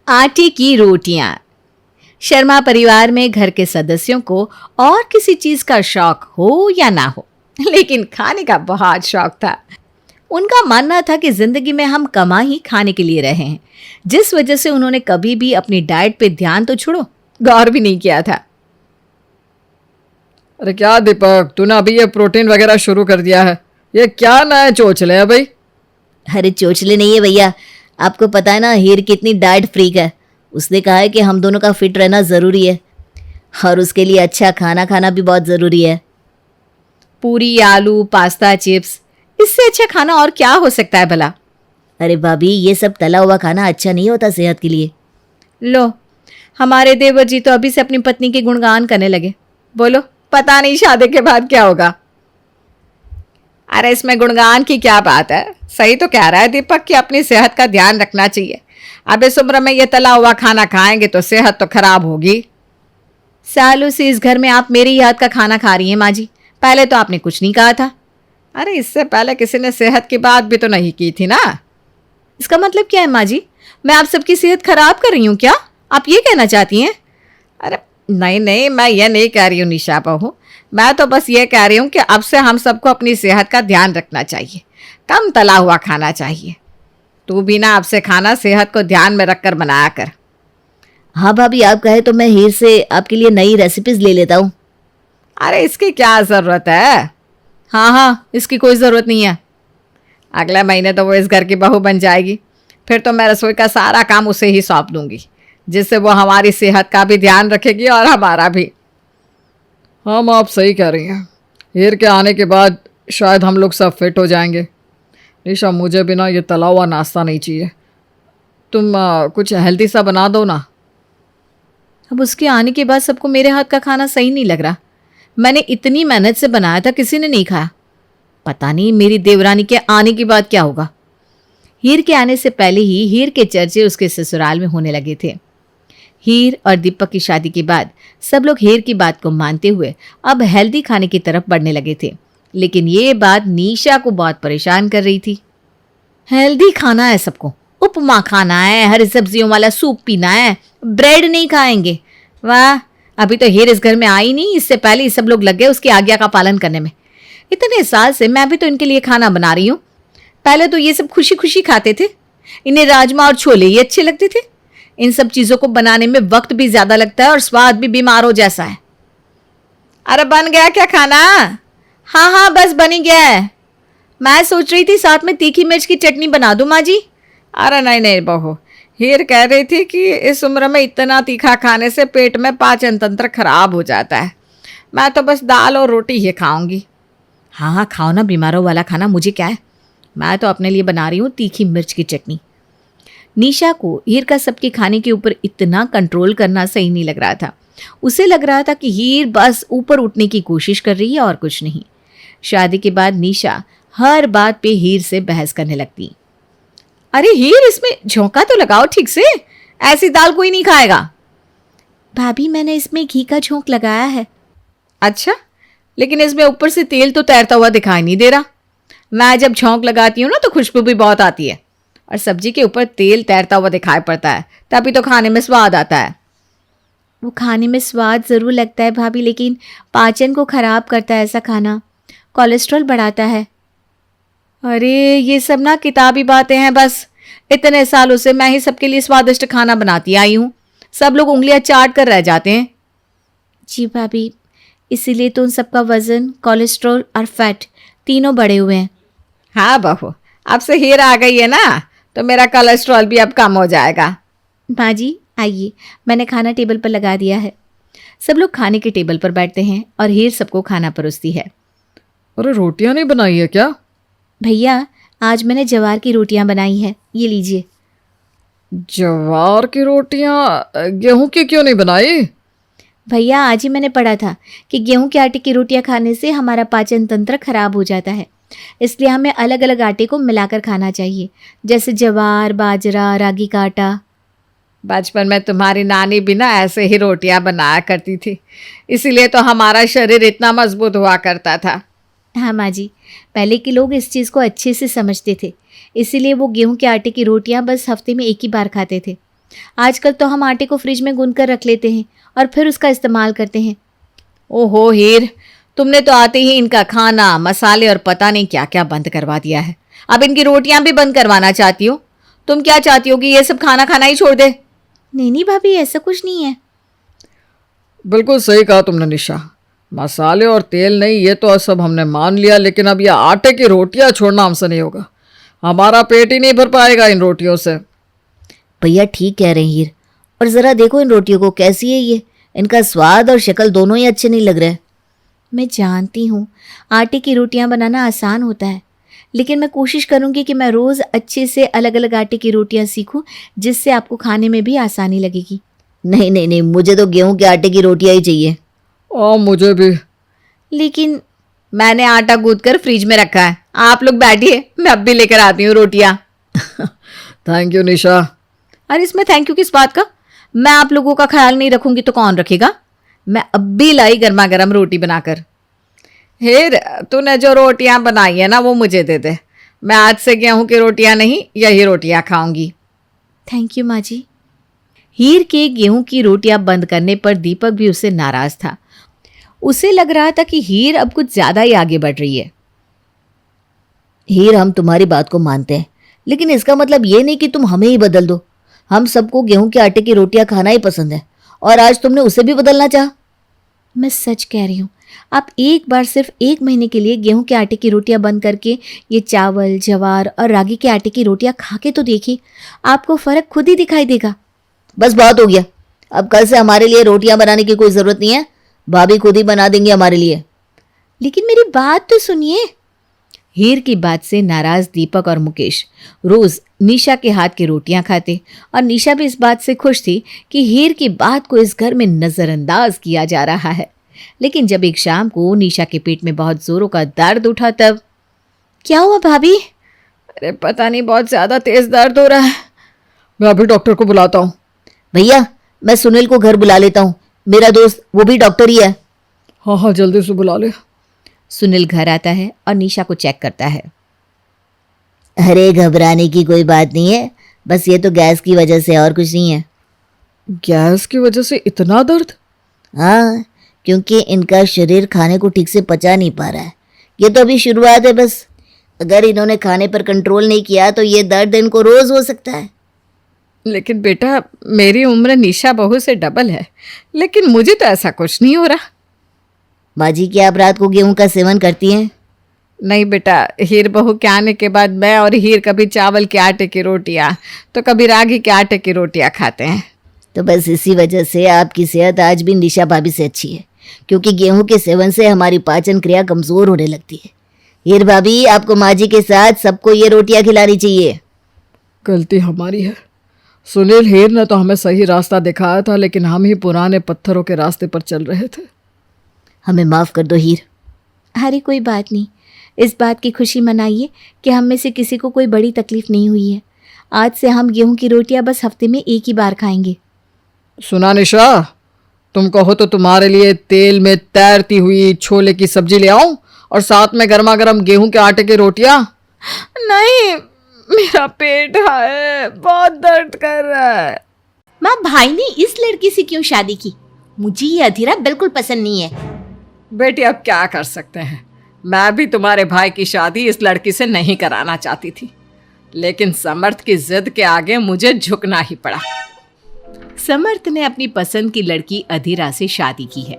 आटे की रोटियां। शर्मा परिवार में घर के सदस्यों को और किसी चीज का शौक हो या ना हो, लेकिन खाने का बहुत शौक था। उनका मानना था कि जिंदगी में हम कमा ही खाने के लिए रहे हैं, जिस वजह से उन्होंने कभी भी अपनी डाइट पे ध्यान तो छोड़ो, गौर भी नहीं किया था। अरे क्या दीपक, तूने अभी ये प्रोटीन वगैरह शुरू कर दिया है? ये क्या नया चोचले है भाई? अरे चोचले नहीं है भैया, आपको पता है ना हीर कितनी डाइट फ्रीक है। उसने कहा है कि हम दोनों का फिट रहना ज़रूरी है और उसके लिए अच्छा खाना खाना भी बहुत ज़रूरी है। पूरी, आलू, पास्ता, चिप्स, इससे अच्छा खाना और क्या हो सकता है भला? अरे भाभी, ये सब तला हुआ खाना अच्छा नहीं होता सेहत के लिए। लो, हमारे देवर जी तो अभी से अपनी पत्नी के गुणगान करने लगे। बोलो, पता नहीं शादी के बाद क्या होगा। अरे इसमें गुणगान की क्या बात है? सही तो कह रहा है दीपक कि अपनी सेहत का ध्यान रखना चाहिए। अब इस उम्र में ये तला हुआ खाना खाएंगे तो सेहत तो खराब होगी। सालों से इस घर में आप मेरी ही हाथ का खाना खा रही हैं माँ जी, पहले तो आपने कुछ नहीं कहा था। अरे इससे पहले किसी ने सेहत की बात भी तो नहीं की थी ना। इसका मतलब क्या है माँ जी? मैं आप सबकी सेहत खराब कर रही हूँ क्या? आप ये कहना चाहती हैं? अरे नहीं नहीं, मैं ये नहीं कह रही हूँ निशा बहू, मैं तो बस ये कह रही हूँ कि अब से हम सबको अपनी सेहत का ध्यान रखना चाहिए, कम तला हुआ खाना चाहिए। तू भी ना आपसे खाना सेहत को ध्यान में रखकर बनाया कर। हाँ भाभी, आप कहे तो मैं हीर से आपके लिए नई रेसिपीज ले लेता हूँ। अरे इसकी क्या ज़रूरत है? हाँ हाँ, इसकी कोई ज़रूरत नहीं है। अगले महीने तो वो इस घर की बहू बन जाएगी, फिर तो मैं रसोई का सारा काम उसे ही सौंप दूंगी, जिससे वो हमारी सेहत का भी ध्यान रखेगी और हमारा भी। हाँ माँ, आप सही कह रही हैं। हीर के आने के बाद शायद हम लोग सब फिट हो जाएंगे। निशा, मुझे भी ना ये तला हुआ नाश्ता नहीं चाहिए। तुम कुछ हेल्दी सा बना दो ना। अब उसके आने के बाद सबको मेरे हाथ का खाना सही नहीं लग रहा। मैंने इतनी मेहनत से बनाया था, किसी ने नहीं खाया। पता नहीं मेरी देवरानी के आने के बाद क्या होगा। हीर के आने से पहले ही हीर के चर्चे उसके ससुराल में होने लगे थे। हीर और दीपक की शादी के बाद सब लोग हीर की बात को मानते हुए अब हेल्दी खाने की तरफ बढ़ने लगे थे, लेकिन ये बात निशा को बहुत परेशान कर रही थी। हेल्दी खाना है सबको, उपमा खाना है, हरी सब्जियों वाला सूप पीना है, ब्रेड नहीं खाएंगे। वाह, अभी तो हीर इस घर में आई नहीं, इससे पहले ही सब लोग लग गए उसकी आज्ञा का पालन करने में। इतने साल से मैं भी तो इनके लिए खाना बना रही हूँ। पहले तो ये सब खुशी खुशी खाते थे, इन्हें राजमा और छोले ही अच्छे लगते थे। इन सब चीज़ों को बनाने में वक्त भी ज़्यादा लगता है और स्वाद भी बीमारों जैसा है। अरे बन गया क्या खाना? हाँ हाँ, बस बन ही गया है। मैं सोच रही थी साथ में तीखी मिर्च की चटनी बना दूँ माँ जी। अरे नहीं नहीं बहू, हीर कह रही थी कि इस उम्र में इतना तीखा खाने से पेट में पाचन तंत्र खराब हो जाता है। मैं तो बस दाल और रोटी ही खाऊंगी। हाँ हाँ, खाओ ना बीमारों वाला खाना, मुझे क्या है। मैं तो अपने लिए बना रही हूँ तीखी मिर्च की चटनी। निशा को हीर का सबके खाने के ऊपर इतना कंट्रोल करना सही नहीं लग रहा था। उसे लग रहा था कि हीर बस ऊपर उठने की कोशिश कर रही है और कुछ नहीं। शादी के बाद निशा हर बात पे हीर से बहस करने लगती। अरे हीर, इसमें झोंका तो लगाओ ठीक से, ऐसी दाल कोई नहीं खाएगा। भाभी, मैंने इसमें घी का झोंक लगाया है। अच्छा, लेकिन इसमें ऊपर से तेल तो तैरता हुआ दिखाई नहीं दे रहा। मैं जब झोंक लगाती हूँ ना तो खुशबू भी बहुत आती है, और सब्जी के ऊपर तेल तैरता हुआ दिखाई पड़ता है, तभी तो खाने में स्वाद आता है। वो खाने में स्वाद ज़रूर लगता है भाभी, लेकिन पाचन को खराब करता है ऐसा खाना, कोलेस्ट्रॉल बढ़ाता है। अरे ये सब ना किताबी बातें हैं बस। इतने सालों से मैं ही सबके लिए स्वादिष्ट खाना बनाती आई हूँ, सब लोग उंगलियां चाट कर रह जाते हैं। जी भाभी, इसीलिए तो उन सबका वजन, कोलेस्ट्रॉल और फैट तीनों बढ़े हुए हैं। हाँ बहू, अब से हीर आ गई है ना, तो मेरा कोलेस्ट्रॉल भी अब कम हो जाएगा। माँ जी आइए, मैंने खाना टेबल पर लगा दिया है। सब लोग खाने के टेबल पर बैठते हैं और हीर सबको खाना परोसती है। अरे रोटियां नहीं बनाई है क्या? भैया, आज मैंने जवार की रोटियां बनाई है, ये लीजिए। जवार की रोटियां? गेहूं की क्यों नहीं बनाई? भैया, आज ही मैंने पढ़ा था कि गेहूं के आटे की रोटियां खाने से हमारा पाचन तंत्र खराब हो जाता है, इसलिए हमें अलग अलग आटे को मिलाकर खाना चाहिए, जैसे जवार, बाजरा, रागी का आटा। बचपन में तुम्हारी नानी भी ना ऐसे ही रोटियां बनाया करती थी, इसीलिए तो हमारा शरीर इतना मजबूत हुआ करता था। हाँ माँ जी, पहले के लोग इस चीज़ को अच्छे से समझते थे, इसीलिए वो गेहूं के आटे की रोटियां बस हफ्ते में एक ही बार खाते थे। आजकल तो हम आटे को फ्रिज में गूंद कर रख लेते हैं और फिर उसका इस्तेमाल करते हैं। ओहो हीर, तुमने तो आते ही इनका खाना, मसाले और पता नहीं क्या क्या बंद करवा दिया है। अब इनकी रोटियां भी बंद करवाना चाहती हो? तुम क्या चाहती हो कि ये सब खाना खाना ही छोड़ दे? नहीं भाभी, ऐसा कुछ नहीं है। बिल्कुल सही कहा तुमने निशा, मसाले और तेल नहीं ये तो सब हमने मान लिया, लेकिन अब ये आटे की रोटियां छोड़ना हमसे नहीं होगा। हमारा पेट ही नहीं भर पाएगा इन रोटियों से। भैया ठीक कह रहे हैं हीर, और ज़रा देखो इन रोटियों को, कैसी है ये? इनका स्वाद और शक्ल दोनों ही अच्छे नहीं लग रहे। मैं जानती हूँ आटे की रोटियां बनाना आसान होता है, लेकिन मैं कोशिश करूँगी कि मैं रोज़ अच्छे से अलग अलग आटे की रोटियां सीखूं, जिससे आपको खाने में भी आसानी लगेगी। नहीं नहीं नहीं, मुझे तो गेहूं के आटे की रोटियां ही चाहिए। और मुझे भी। लेकिन मैंने आटा गूंथ कर फ्रिज में रखा है, आप लोग बैठिए, मैं अब भी लेकर आती हूँ रोटियां। थैंक यू निशा। अरे इसमें थैंक यू किस बात का? मैं आप लोगों का ख्याल नहीं रखूंगी तो कौन रखेगा? मैं अब भी लाई गर्मा गर्म रोटी बनाकर। हेर, तूने जो रोटियां बनाई है ना वो मुझे दे दे। मैं आज से गेहूं की रोटियां नहीं, यही रोटियां खाऊंगी। थैंक यू माँ जी। हीर के गेहूं की रोटियां बंद करने पर दीपक भी उससे नाराज था। उसे लग रहा था कि हीर अब कुछ ज्यादा ही आगे बढ़ रही है। हीर, हम तुम्हारी बात को मानते हैं, लेकिन इसका मतलब ये नहीं कि तुम हमें ही बदल दो। हम सबको गेहूं के आटे की रोटियां खाना ही पसंद है, और आज तुमने उसे भी बदलना चाहा। मैं सच कह रही हूँ, आप एक बार सिर्फ 1 महीने के लिए गेहूं के आटे की रोटियां बंद करके ये चावल, ज्वार और रागी के आटे की रोटियां खा के तो देखिए, आपको फर्क खुद ही दिखाई देगा। बस बहुत हो गया, अब कल से हमारे लिए रोटियां बनाने की कोई ज़रूरत नहीं है, भाभी खुद ही बना देंगी हमारे लिए। लेकिन मेरी बात तो सुनिए। हीर की बात से नाराज दीपक और मुकेश रोज निशा के हाथ की रोटियां खाते, और निशा भी इस बात से खुश थी कि हीर की बात को इस घर में नजरअंदाज किया जा रहा है। लेकिन जब एक शाम को निशा के पेट में बहुत जोरों का दर्द उठा तब। क्या हुआ भाभी? अरे पता नहीं, बहुत ज्यादा तेज दर्द हो रहा है। मैं अभी डॉक्टर को बुलाता हूँ। भैया, मैं सुनील को घर बुला लेता हूँ, मेरा दोस्त, वो भी डॉक्टर ही है। हाँ हाँ, जल्दी से बुला ले। सुनील घर आता है और निशा को चेक करता है। अरे घबराने की कोई बात नहीं है, बस ये तो गैस की वजह से, और कुछ नहीं है। गैस की वजह से इतना दर्द? हाँ, क्योंकि इनका शरीर खाने को ठीक से पचा नहीं पा रहा है। ये तो अभी शुरुआत है बस। अगर इन्होंने खाने पर कंट्रोल नहीं किया तो ये दर्द इनको रोज हो सकता है। लेकिन बेटा, मेरी उम्र निशा बहू से डबल है, लेकिन मुझे तो ऐसा कुछ नहीं हो रहा। माँ जी, क्या आप रात को गेहूं का सेवन करती हैं? नहीं बेटा, हीर बहू के आने के बाद मैं और हीर कभी चावल के आटे की रोटियां तो कभी रागी के आटे की रोटियां खाते हैं। तो बस इसी वजह से आपकी सेहत आज भी निशा भाभी से अच्छी है, क्योंकि गेहूं के सेवन से हमारी पाचन क्रिया कमज़ोर होने लगती है। हीर भाभी, आपको माँ जी के साथ सबको ये रोटियां खिलानी चाहिए। गलती हमारी है। सुनील, हीर ने तो हमें सही रास्ता दिखाया था, लेकिन हम ही पुराने पत्थरों के रास्ते पर चल रहे थे। हमें माफ़ कर दो हीर। अरे कोई बात नहीं, इस बात की खुशी मनाइए कि हम में से किसी को कोई बड़ी तकलीफ नहीं हुई है। आज से हम गेहूं की रोटियां बस हफ्ते में एक ही बार खाएंगे। सुना निशा, तुम कहो तो तुम्हारे लिए तेल में तैरती हुई छोले की सब्जी ले आऊं और साथ में गर्मा गर्म गेहूं के आटे की रोटियां? नहीं, मेरा पेट है, बहुत दर्द कर रहा है। माँ, भाई ने इस लड़की से क्यों शादी की? मुझे ये अधीरा बिल्कुल पसंद नहीं है। बेटी, अब क्या कर सकते हैं, मैं भी तुम्हारे भाई की शादी इस लड़की से नहीं कराना चाहती थी, लेकिन समर्थ की जिद के आगे मुझे झुकना ही पड़ा। समर्थ ने अपनी पसंद की लड़की अधीरा से शादी की है,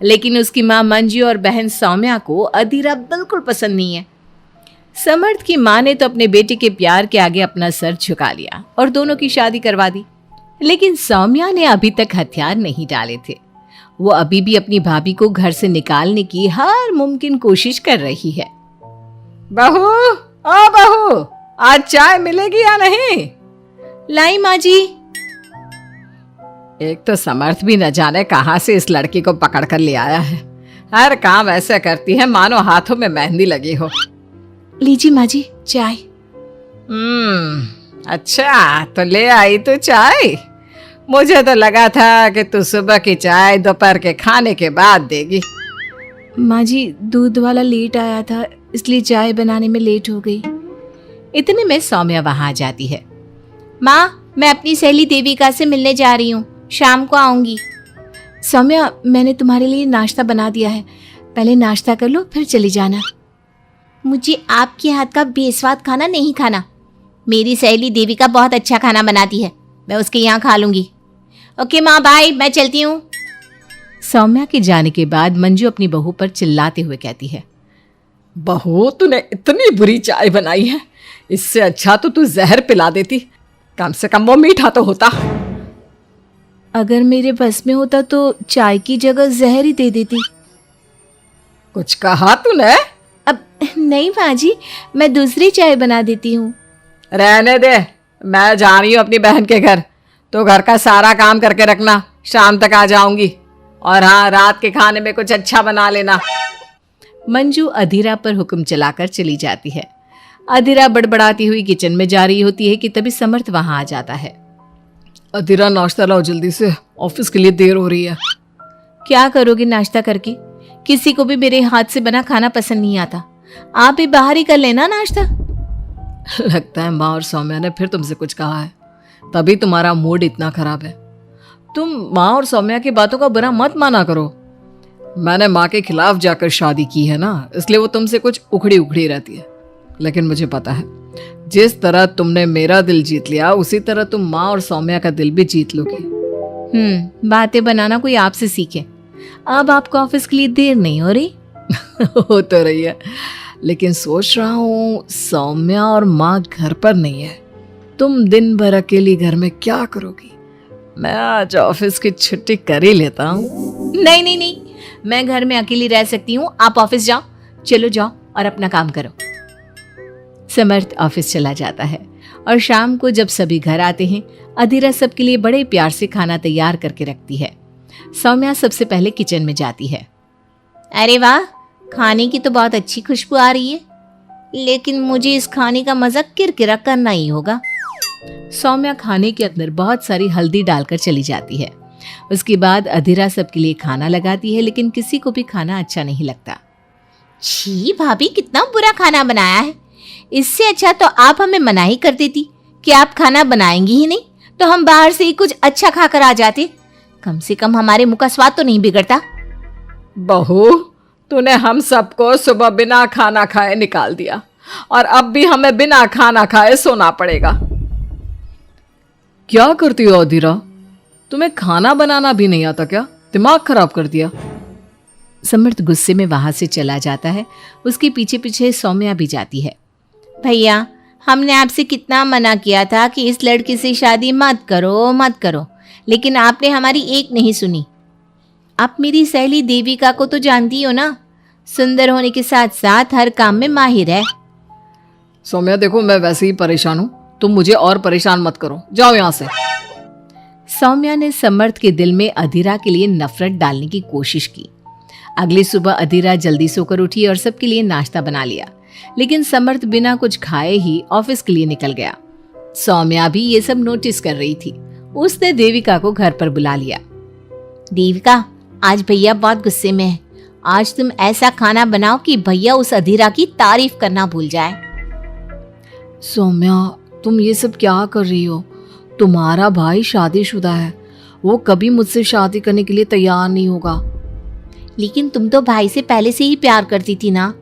लेकिन उसकी माँ मंजू और बहन सौम्या को अधीरा बिल्कुल पसंद नहीं है। समर्थ की माँ ने तो अपने बेटे के प्यार के आगे अपना सर झुका लिया और दोनों की शादी करवा दी, लेकिन सौम्या ने अभी तक हथियार नहीं डाले थे। वो अभी भी अपनी भाभी को घर से निकालने की हर मुमकिन कोशिश कर रही है। बहू, ओ बहू, आज चाय मिलेगी या नहीं? लाई माँ जी। एक तो समर्थ भी न जाने कहां से इस लड़की को पकड़ कर ले आया है। हर काम ऐसे करती है मानो हाथों में मेहंदी लगी हो। लीजिए माँ जी चाय। अच्छा, तो ले आई तू चाय? मुझे तो लगा था कि तू सुबह की चाय दोपहर के खाने के बाद देगी। माँ जी, दूध वाला लेट आया था, इसलिए चाय बनाने में लेट हो गई। इतने में सौम्या वहां आ जाती है। माँ, मैं अपनी सहेली देविका से मिलने जा रही हूँ, शाम को आऊंगी। सौम्या, मैंने तुम्हारे लिए नाश्ता बना दिया है, पहले नाश्ता कर लो फिर चली जाना। मुझे आपके हाथ का बेस्वाद खाना नहीं खाना। मेरी सहेली देविका बहुत अच्छा खाना बनाती है, मैं उसके यहाँ खा लूंगी। ओके माँ, बाय, मैं चलती हूँ। सौम्या के जाने के बाद मंजू अपनी बहू पर चिल्लाते हुए कहती है, बहू, तूने इतनी बुरी चाय बनाई है, इससे अच्छा तो तू जहर पिला देती, कम से कम वो मीठा तो होता। अगर मेरे बस में होता तो चाय की जगह जहर ही दे देती। कुछ कहा तूने? अब नहीं माँ जी, मैं दूसरी चाय बना देती हूँ। रहने दे, मैं जा रही हूँ अपनी बहन के घर, तो घर का सारा काम करके रखना, शाम तक आ जाऊंगी। और हाँ, रात के खाने में कुछ अच्छा बना लेना। मंजू अधीरा पर हुक्म चलाकर चली जाती है। अधीरा बड़बड़ाती हुई किचन में जा रही होती है कि तभी समर्थ वहां आ जाता है। अधीरा, नाश्ता लाओ जल्दी से, ऑफिस के लिए देर हो रही है। क्या करोगे नाश्ता करके? किसी को भी मेरे हाथ से बना खाना पसंद नहीं आता। आप भी बाहर ही कर लेना नाश्ता। लगता है माँ और सौम्या ने फिर तुमसे कुछ कहा है, तभी तुम्हारा मूड इतना खराब है। तुम माँ और सौम्या की बातों का बुरा मत माना करो। मैंने माँ के खिलाफ जाकर शादी की है ना, इसलिए वो तुमसे कुछ उखड़ी उखड़ी रहती है। लेकिन मुझे पता है, जिस तरह तुमने मेरा दिल जीत लिया, उसी तरह तुम माँ और सौम्या का दिल भी जीत लोगी। बातें बनाना कोई आपसे सीखे। अब आपको ऑफिस के लिए देर नहीं हो रही? हो तो रही है, लेकिन सोच रहा हूँ सौम्या और माँ घर पर नहीं है, तुम दिन भर अकेली घर में क्या करोगी? मैं आज ऑफिस की छुट्टी कर ही लेता हूँ। नहीं नहीं नहीं, मैं घर में अकेली रह सकती हूँ, आप ऑफिस जाओ। चलो जाओ और अपना काम करो। समर्थ ऑफिस चला जाता है और शाम को जब सभी घर आते हैं, अधीरा सबके लिए बड़े प्यार से खाना तैयार करके रखती है। सौम्या सबसे पहले किचन में जाती है। अरे वाह, खाने की तो बहुत अच्छी खुशबू आ रही है, लेकिन मुझे इस खाने का मजा किरकिरा करना ही होगा। सौम्या खाने के अंदर बहुत सारी हल्दी डालकर चली जाती है। उसके बाद अधीरा सबके लिए खाना लगाती है, लेकिन किसी को भी खाना अच्छा नहीं लगता। छी भाभी, कितना बुरा खाना बनाया है। इससे अच्छा तो आप हमें मना ही कर देती कि आप खाना बनाएंगी ही नहीं, तो हम बाहर से ही कुछ अच्छा खाकर आ जाते। कम से कम हमारे मुंह का स्वाद तो नहीं बिगड़ता। बहू, तूने हम सबको सुबह बिना खाना खाए निकाल दिया, और अब भी हमें बिना खाना खाए सोना पड़ेगा। क्या करती हो अधीरा? तुम्हें खाना बनाना भी नहीं आता क्या? दिमाग खराब कर दिया। समर्थ गुस्से में वहां से चला जाता है। उसके पीछे पीछे सौम्या भी जाती है। भैया, हमने आपसे कितना मना किया था कि इस लड़की से शादी मत करो मत करो, लेकिन आपने हमारी एक नहीं सुनी। आप मेरी सहेली देविका को तो जानती हो ना, सुंदर होने के साथ साथ हर काम में माहिर है। सौम्या देखो, मैं वैसे ही परेशान हूँ, तुम मुझे और परेशान मत करो, जाओ यहाँ से। सौम्या ने समर्थ के दिल में अधीरा के लिए नफरत डालने की कोशिश की। अगली सुबह अधीरा जल्दी सोकर उठी और सबके लिए नाश्ता बना लिया, लेकिन समर्थ बिना कुछ खाए ही ऑफिस के लिए निकल गया। सौम्या भी ये सब नोटिस कर रही थी। उसने देविका को घर पर बुला लिया। देविका, आज भैया बहुत गुस्से में है। आज तुम ऐसा खाना बनाओ कि भैया उस अधीरा की तारीफ करना भूल जाए। सौम्या, तुम ये सब क्या कर रही हो? तुम्हारा भाई शादीशुदा है, वो कभी मुझसे शादी करने के लिए तैयार नहीं होगा। लेकिन तुम तो भाई से पहले से ही प्यार करती थी ना।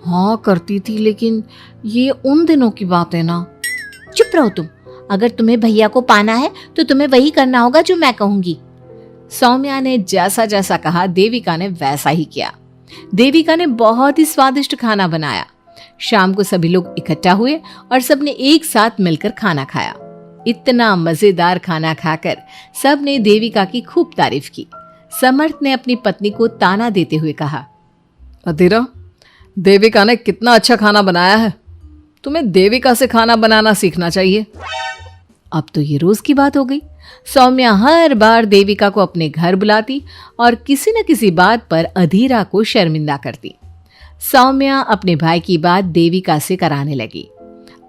हाँ करती थी, लेकिन ये उन दिनों की बात है ना। चुप रहो तुम। अगर तुम्हें भैया को पाना है तो तुम्हें वही करना होगा जो मैं कहूंगी। सौम्या ने जैसा जैसा कहा, देविका ने वैसा ही किया। देविका ने बहुत ही स्वादिष्ट खाना बनाया। शाम को सभी लोग इकट्ठा हुए और सबने एक साथ मिलकर खाना खाया। इतना मजेदार खाना खाकर सबने देविका की खूब तारीफ की। समर्थ ने अपनी पत्नी को ताना देते हुए कहा, अधीरा, देविका ने कितना अच्छा खाना बनाया है, तुम्हें देविका से खाना बनाना सीखना चाहिए। अब तो ये रोज की बात हो गई। सौम्या हर बार देविका को अपने घर बुलाती और किसी न किसी बात पर अधीरा को शर्मिंदा करती। सौम्या अपने भाई की बात देविका से कराने लगी।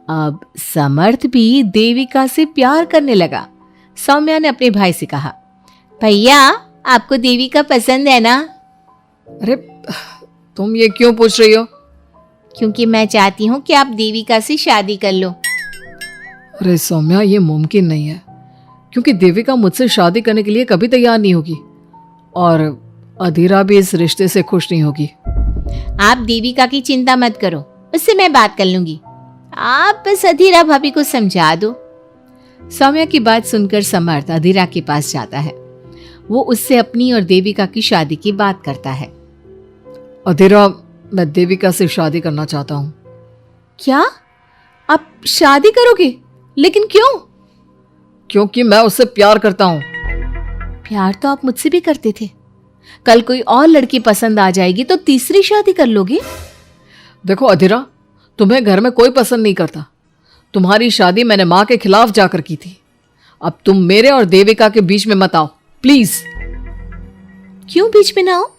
अब समर्थ भी देविका से प्यार करने लगा। सौम्या ने अपने भाई से कहा, भैया, आपको देविका पसंद है ना? अरे तुम ये क्यों पूछ रही हो? क्योंकि मैं चाहती हूँ कि आप देविका से शादी कर लो। अरे सौम्या, ये मुमकिन नहीं है, क्योंकि देविका मुझसे शादी करने के लिए कभी तैयार नहीं होगी और अधीरा भी इस रिश्ते से खुश नहीं होगी। आप देविका की चिंता मत करो, उससे मैं बात कर लूंगी। आप बस अधीरा भाभी को समझा दो। सौम्या की बात सुनकर समर्थ अधीरा के पास जाता है। वो उससे अपनी और देविका की शादी की बात करता है। अधीरा, मैं देविका से शादी करना चाहता हूँ। क्या? आप शादी करोगे? लेकिन क्यों? क्योंकि मैं उससे प्यार करता हूँ। प्यार तो आप मुझसे भी करते थे। कल कोई और लड़की पसंद आ जाएगी तो तीसरी शादी कर लोगे? देखो अधीरा, तुम्हें घर में कोई पसंद नहीं करता। तुम्हारी शादी मैंने माँ के खिलाफ जाकर की थी। अब तुम मेरे और देविका के बीच में मत आओ, प्लीज। क्यों बीच में ना आओ?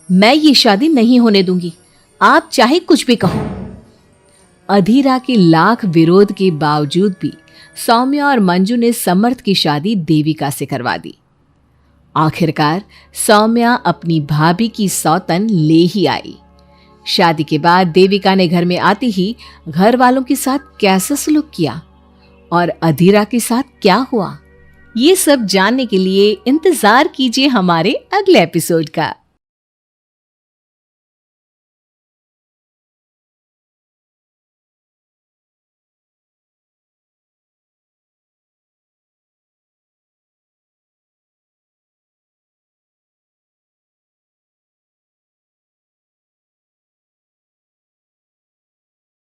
मैं ये शादी नहीं होने दूंगी, आप चाहे कुछ भी कहो। अधीरा के लाख विरोध के बावजूद भी सौम्या और मंजू ने समर्थ की शादी देविका से करवा दी। आखिरकार सौम्या अपनी भाभी की सौतन ले ही आई। शादी के बाद देविका ने घर में आते ही घर वालों के साथ कैसा सलूक किया और अधीरा के साथ क्या हुआ, ये सब जानने के लिए इंतजार कीजिए हमारे अगले एपिसोड का।